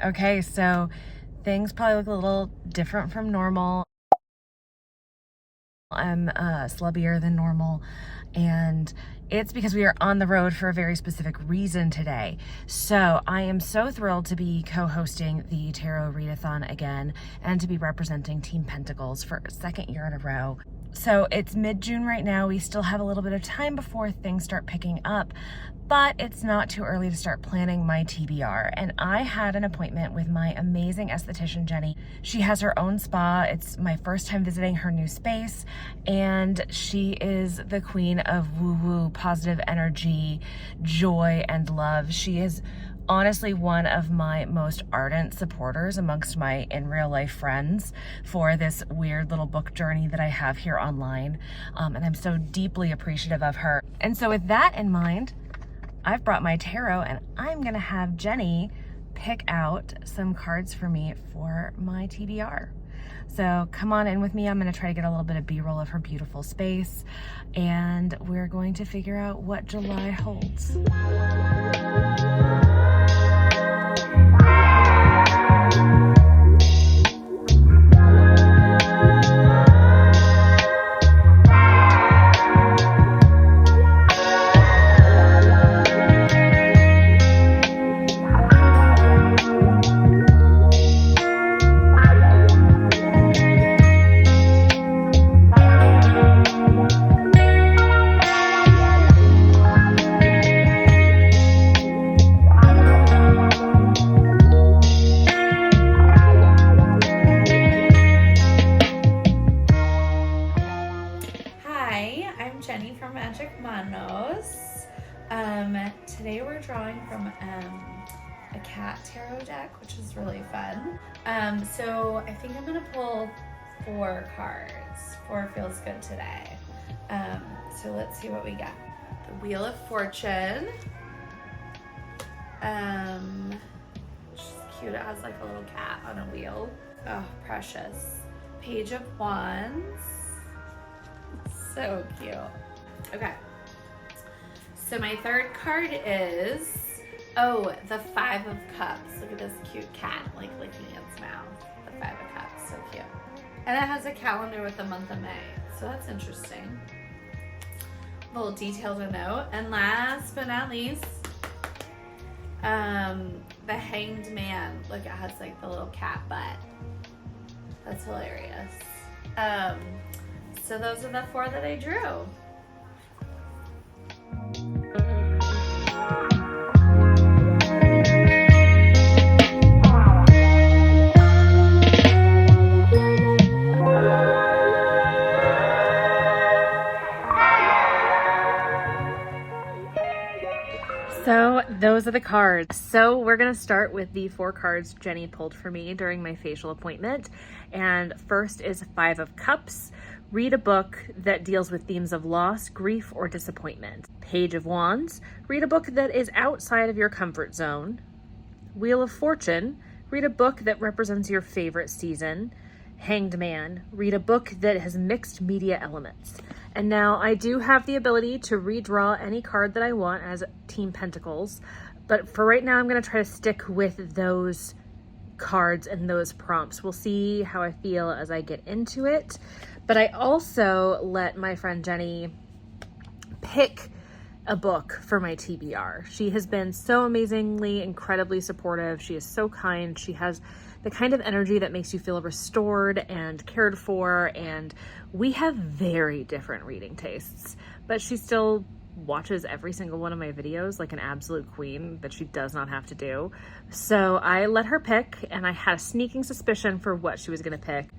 Okay, so things probably look a little different from normal. I'm slubbier than normal, and it's because we are on the road for a very specific reason today. So I am so thrilled to be co-hosting the Tarot Readathon again and to be representing Team Pentacles for a second year in a row. So it's mid-June right now. We still have a little bit of time before things start picking up, but it's not too early to start planning my TBR. And I had an appointment with my amazing esthetician, Jenny. She has her own spa. It's my first time visiting her new space, and she is the queen of woo-woo, positive energy, joy, and love. She is honestly one of my most ardent supporters amongst my in real life friends for this weird little book journey that I have here online. And I'm so deeply appreciative of her. And so with that in mind, I've brought my tarot and I'm gonna have Jenny pick out some cards for me for my TBR. So come on in with me. I'm gonna try to get a little bit of B-roll of her beautiful space, and we're going to figure out what July holds. Today we're drawing from a cat tarot deck, which is really fun. So I think I'm gonna pull 4 cards. 4 feels good today. So let's see what we got. The Wheel of Fortune. Which is cute. It has like a little cat on a wheel. Oh, precious. Page of Wands. So cute. Okay. So my third card is, the 5 of Cups. Look at this cute cat, like licking its mouth. The 5 of Cups, so cute. And it has a calendar with the month of May, so that's interesting. Little detail to note. And last but not least, the Hanged Man. Look, it has like the little cat butt. That's hilarious. So those are the 4 that I drew. So those are the cards. So we're gonna start with the 4 cards Jenny pulled for me during my facial appointment. And first is 5 of Cups. Read a book that deals with themes of loss, grief, or disappointment. Page of Wands. Read a book that is outside of your comfort zone. Wheel of Fortune. Read a book that represents your favorite season. Hanged Man. Read a book that has mixed media elements. And now I do have the ability to redraw any card that I want as Team Pentacles, but for right now I'm going to try to stick with those cards and those prompts. We'll see how I feel as I get into it. But I also let my friend Jenny pick a book for my TBR. She has been so amazingly, incredibly supportive. She is so kind. She has the kind of energy that makes you feel restored and cared for, and we have very different reading tastes, but she still watches every single one of my videos like an absolute queen that she does not have to do. So I let her pick, and I had a sneaking suspicion for what she was going to pick.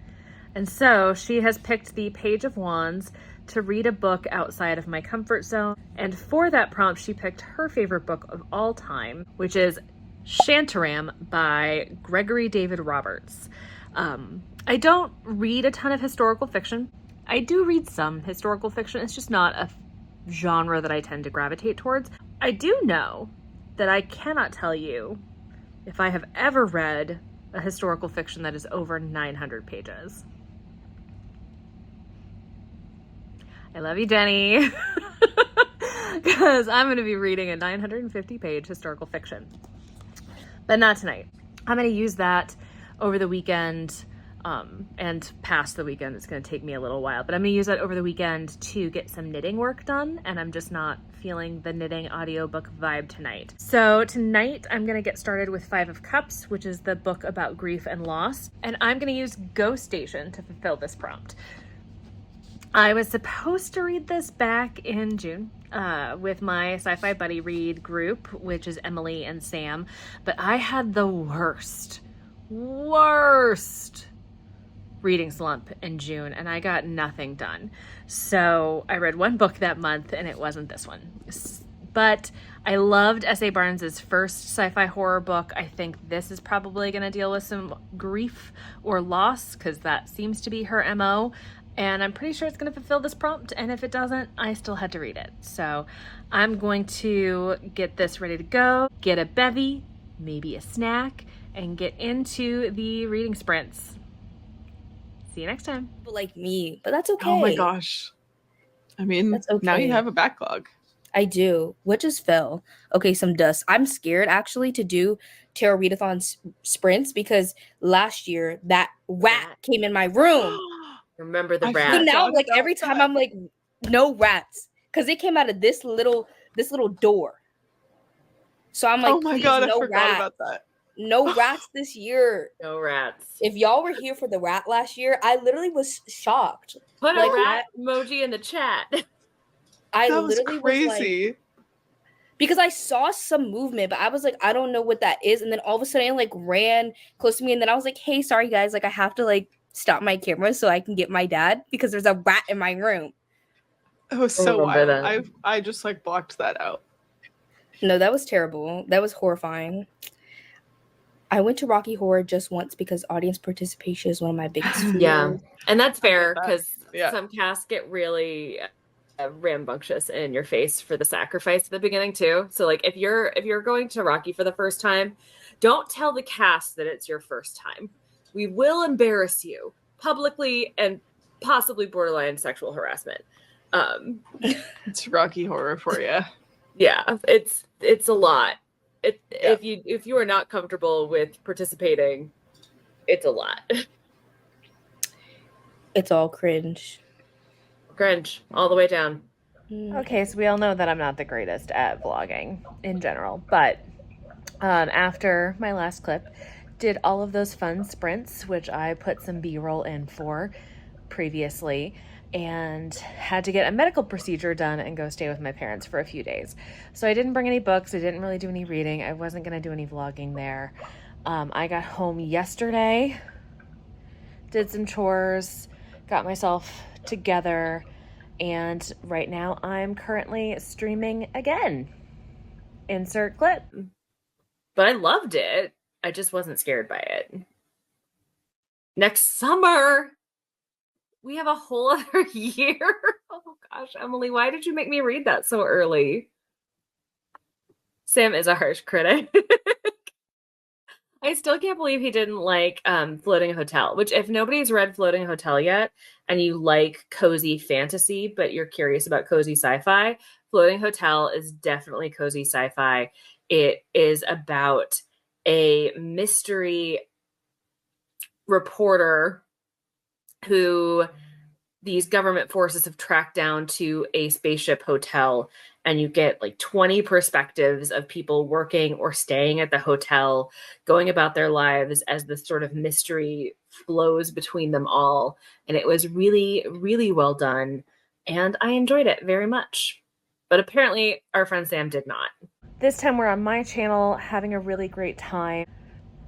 And so she has picked the Page of Wands to read a book outside of my comfort zone. And for that prompt, she picked her favorite book of all time, which is Shantaram by Gregory David Roberts. I don't read a ton of historical fiction. I do read some historical fiction. It's just not a genre that I tend to gravitate towards. I do know that I cannot tell you if I have ever read a historical fiction that is over 900 pages. I love you, Jenny, because I'm going to be reading a 950-page historical fiction. But not tonight. I'm going to use that over the weekend and past the weekend. It's going to take me a little while, but I'm going to use that over the weekend to get some knitting work done, and I'm just not feeling the knitting audiobook vibe tonight. So tonight I'm going to get started with Five of Cups, which is the book about grief and loss, and I'm going to use Go Station to fulfill this prompt. I was supposed to read this back in June with my sci-fi buddy read group, which is Emily and Sam, but I had the worst reading slump in June, and I got nothing done. So I read one book that month, and it wasn't this one. But I loved S.A. Barnes's first sci-fi horror book. I think this is probably going to deal with some grief or loss, because that seems to be her MO. And I'm pretty sure it's going to fulfill this prompt, and if it doesn't, I still had to read it. So I'm going to get this ready to go, get a bevy, maybe a snack, and get into the reading sprints. See you next time. Like me, but that's okay. Oh my gosh. I mean, That's okay. now you have a backlog. I do. What just fell? Okay, some dust. I'm scared actually to do Tarot Readathon sprints because last year that rat came in my room. Remember the I rat. So now, like about every time, that. I'm like, no rats, because it came out of this little door. So I'm like, oh my please, god, I no forgot rats. about that. No rats this year. No rats. If y'all were here for the rat last year, I literally was shocked. Put Like, a rat emoji in the chat. I That was literally was like, crazy. because I saw some movement, but I was like, I don't know what that is. And then all of a sudden, it like ran close to me, and then I was like, hey, sorry guys, like I have to like stop my camera so I can get my dad because there's a rat in my room. It was so remember wild. that. I just like blocked that out. No, that was terrible. That was horrifying. I went to Rocky Horror just once because audience participation is one of my biggest fears. Yeah, and that's fair that. because Yeah. some casts get really rambunctious in your face for the sacrifice at the beginning too. So like if you're going to Rocky for the first time, don't tell the cast that it's your first time. We will embarrass you publicly and possibly borderline sexual harassment. It's Rocky Horror for you. Yeah, it's a lot. If you are not comfortable with participating, it's a lot. It's all cringe. Cringe all the way down. Okay, so we all know that I'm not the greatest at vlogging in general, but after my last clip, did all of those fun sprints, which I put some B-roll in for previously, and had to get a medical procedure done and go stay with my parents for a few days. So I didn't bring any books. I didn't really do any reading. I wasn't going to do any vlogging there. I got home yesterday, did some chores, got myself together, and right now I'm currently streaming again. Insert clip. But I loved it. I just wasn't scared by it. Next summer, we have a whole other year. Oh gosh, Emily, why did you make me read that so early? Sam is a harsh critic. I still can't believe he didn't like Floating Hotel, which if nobody's read Floating Hotel yet and you like cozy fantasy, but you're curious about cozy sci-fi, Floating Hotel is definitely cozy sci-fi. It is about a mystery reporter who these government forces have tracked down to a spaceship hotel, and you get like 20 perspectives of people working or staying at the hotel, going about their lives as this sort of mystery flows between them all. And it was really, really well done, and I enjoyed it very much. But apparently our friend Sam did not. This time we're on my channel having a really great time.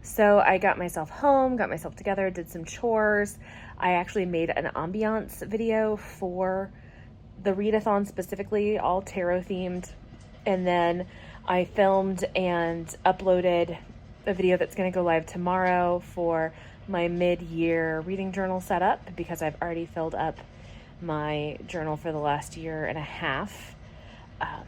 So I got myself home, got myself together, did some chores. I actually made an ambiance video for the readathon specifically, all tarot themed. And then I filmed and uploaded a video that's going to go live tomorrow for my mid-year reading journal setup, because I've already filled up my journal for the last year and a half.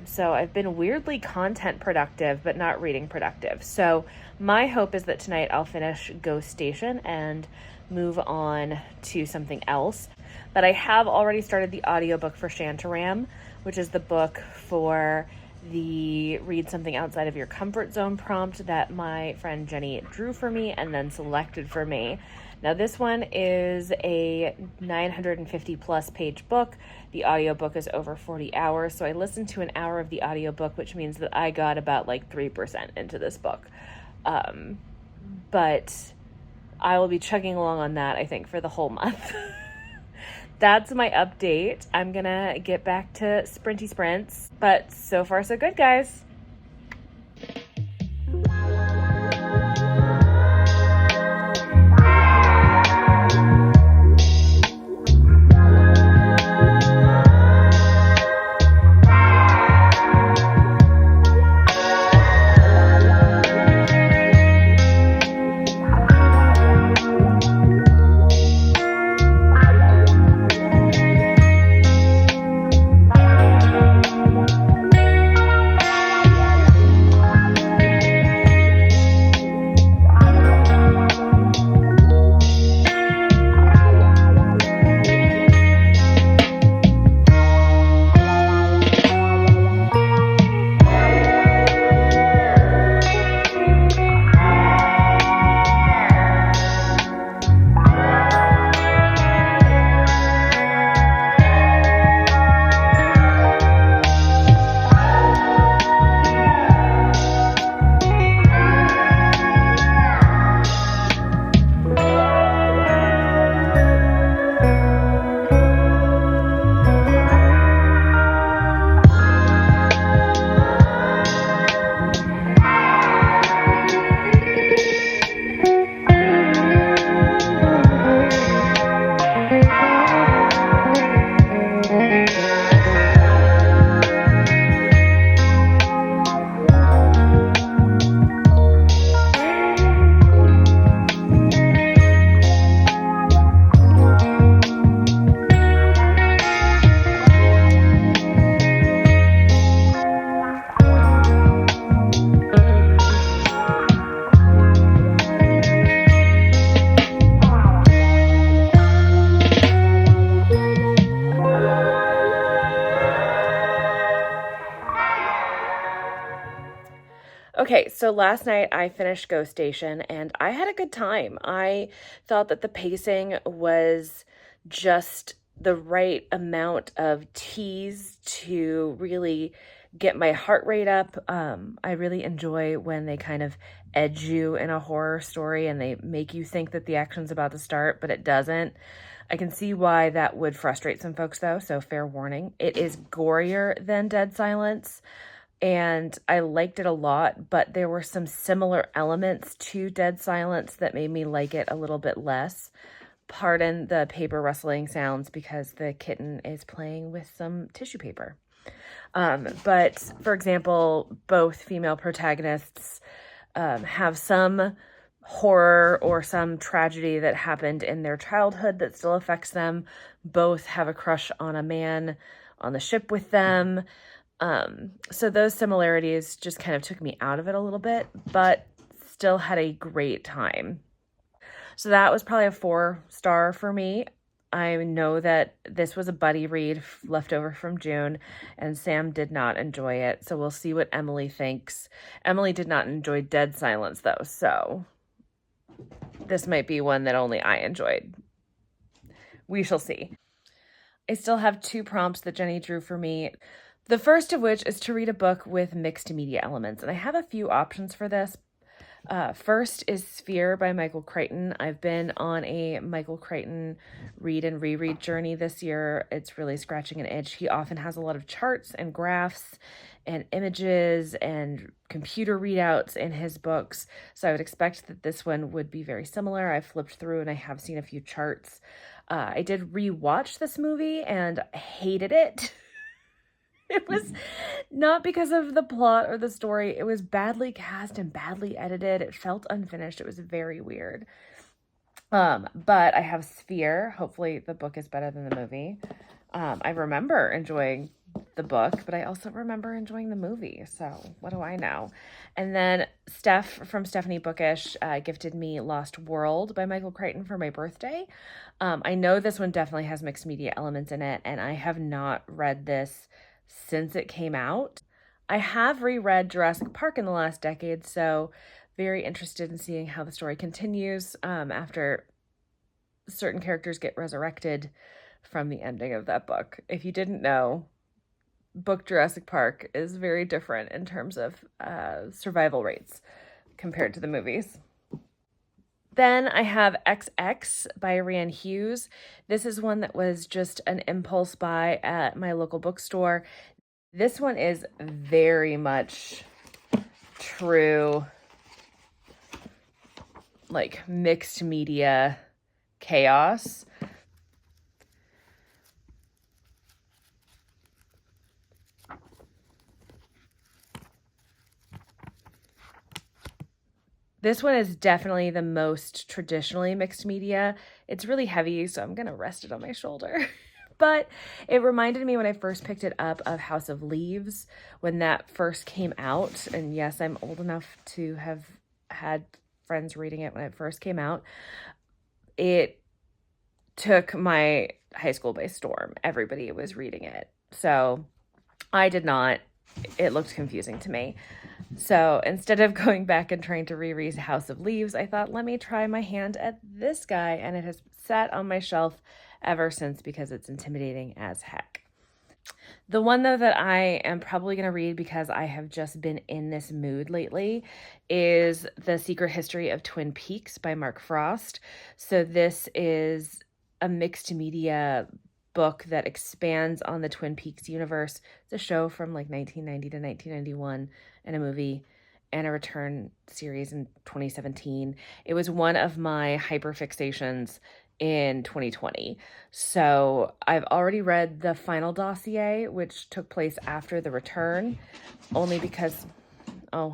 So I've been weirdly content productive, but not reading productive. So my hope is that tonight I'll finish Ghost Station and move on to something else. But I have already started the audiobook for Shantaram, which is the book for the read something outside of your comfort zone prompt that my friend Jenny drew for me and then selected for me. Now this one is a 950 plus page book. The audiobook is over 40 hours. So I listened to an hour of the audiobook, which means that I got about like 3% into this book. But I will be chugging along on that, I think, for the whole month. That's my update. I'm gonna get back to sprinty sprints, but so far so good, guys. Okay, so last night I finished Ghost Station and I had a good time. I thought that the pacing was just the right amount of tease to really get my heart rate up. I really enjoy when they kind of edge you in a horror story and they make you think that the action's about to start, but it doesn't. I can see why that would frustrate some folks though, so fair warning. It is gorier than Dead Silence, and I liked it a lot, but there were some similar elements to Dead Silence that made me like it a little bit less. Pardon the paper rustling sounds because the kitten is playing with some tissue paper. But for example, both female protagonists have some horror or some tragedy that happened in their childhood that still affects them. Both have a crush on a man on the ship with them. So those similarities just kind of took me out of it a little bit, but still had a great time. So that was probably a 4-star for me. I know that this was a buddy read left over from June, and Sam did not enjoy it. So we'll see what Emily thinks. Emily did not enjoy Dead Silence though, so this might be one that only I enjoyed. We shall see. I still have 2 prompts that Jenny drew for me. The first of which is to read a book with mixed media elements, and I have a few options for this. First is Sphere by Michael Crichton. I've been on a Michael Crichton read and reread journey this year. It's really scratching an itch. He often has a lot of charts and graphs and images and computer readouts in his books, so I would expect that this one would be very similar. I've flipped through and I have seen a few charts. I did rewatch this movie and hated it. It was not because of the plot or the story. It was badly cast and badly edited. It felt unfinished. It was very weird. But I have Sphere. Hopefully the book is better than the movie. I remember enjoying the book, but I also remember enjoying the movie. So what do I know? And then Steph from Stephanie Bookish gifted me Lost World by Michael Crichton for my birthday. I know this one definitely has mixed media elements in it, and I have not read this since it came out. I have reread Jurassic Park in the last decade, so very interested in seeing how the story continues after certain characters get resurrected from the ending of that book. If you didn't know, book Jurassic Park is very different in terms of survival rates compared to the movies. Then I have XX by Rianne Hughes. This is one that was just an impulse buy at my local bookstore. This one is very much true, like mixed media chaos. This one is definitely the most traditionally mixed media. It's really heavy, so I'm gonna rest it on my shoulder. But it reminded me when I first picked it up of House of Leaves when that first came out. And yes, I'm old enough to have had friends reading it when it first came out. It took my high school by storm. Everybody was reading it. So I did not. It looked confusing to me. So instead of going back and trying to reread House of Leaves, I thought, let me try my hand at this guy. And it has sat on my shelf ever since because it's intimidating as heck. The one, though, that I am probably going to read because I have just been in this mood lately is The Secret History of Twin Peaks by Mark Frost. So this is a mixed media book that expands on the Twin Peaks universe. It's a show from like 1990 to 1991 and a movie and a return series in 2017. It was one of my hyperfixations in 2020. So I've already read the final dossier, which took place after the return, only because there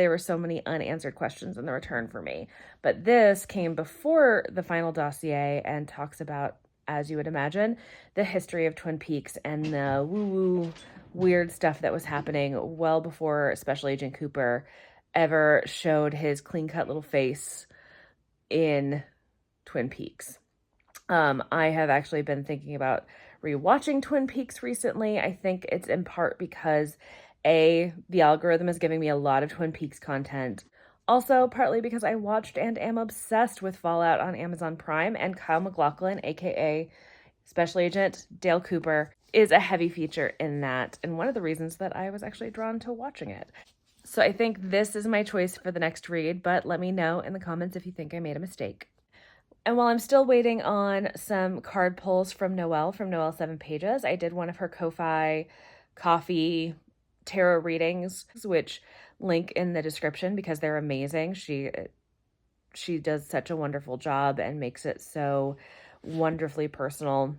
were so many unanswered questions in the return for me. But this came before the final dossier and talks about, as you would imagine, the history of Twin Peaks and the woo-woo weird stuff that was happening well before Special Agent Cooper ever showed his clean-cut little face in Twin Peaks. I have actually been thinking about rewatching Twin Peaks recently. I think it's in part because the algorithm is giving me a lot of Twin Peaks content. Also, partly because I watched and am obsessed with Fallout on Amazon Prime, and Kyle MacLachlan, aka Special Agent Dale Cooper, is a heavy feature in that, and one of the reasons that I was actually drawn to watching it. So I think this is my choice for the next read, but let me know in the comments if you think I made a mistake. And while I'm still waiting on some card pulls from Noelle 7 Pages, I did one of her Ko-Fi coffee tarot readings, which link in the description because they're amazing. She does such a wonderful job and makes it so wonderfully personal.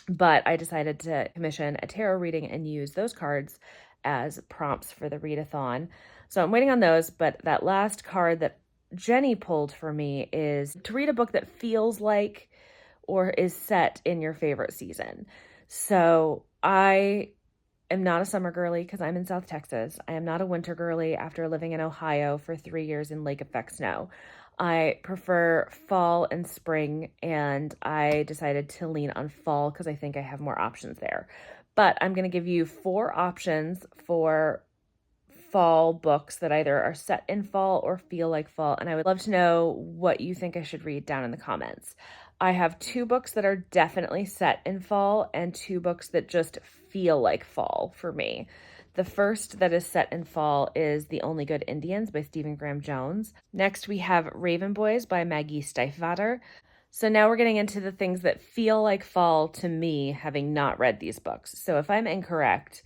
But I decided to commission a tarot reading and use those cards as prompts for the readathon. So I'm waiting on those, but that last card that Jenny pulled for me is to read a book that feels like or is set in your favorite season. So I am not a summer girly because I'm in South Texas. I am not a winter girly after living in Ohio for 3 years in lake effect snow. I prefer fall and spring, and I decided to lean on fall because I think I have more options there. But I'm going to give you 4 options for fall books that either are set in fall or feel like fall, and I would love to know what you think I should read down in the comments. I have 2 books that are definitely set in fall and 2 books that just feel like fall for me. The first that is set in fall is The Only Good Indians by Stephen Graham Jones. Next, we have Raven Boys by Maggie Stiefvater. So now we're getting into the things that feel like fall to me, having not read these books. So if I'm incorrect,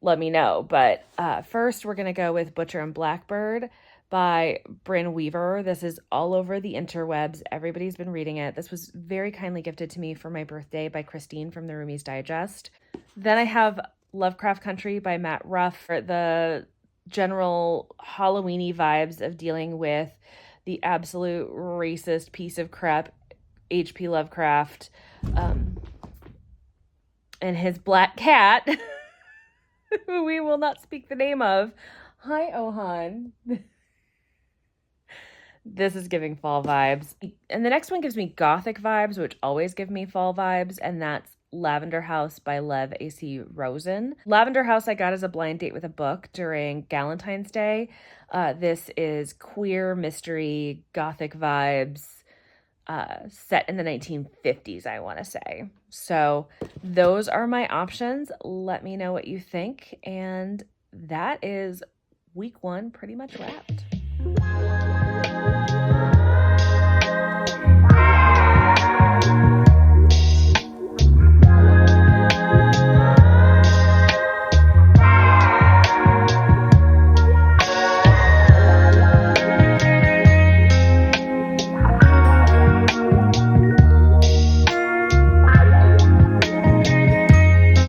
let me know. But first, we're going to go with Butcher and Blackbird by Bryn Weaver. This is all over the interwebs. Everybody's been reading it. This was very kindly gifted to me for my birthday by Christine from the Roomies Digest. Then I have Lovecraft Country by Matt Ruff for the general Halloween-y vibes of dealing with the absolute racist piece of crap, H.P. Lovecraft, and his black cat, who we will not speak the name of. Hi, Ohan. This is giving fall vibes. And the next one gives me gothic vibes, which always give me fall vibes, and that's Lavender House by Lev A.C. Rosen. Lavender House I got as a blind date with a book during Galentine's Day. This is queer mystery, gothic vibes, set in the 1950s, I want to say. So those are my options. Let me know what you think. And that is week 1 pretty much wrapped.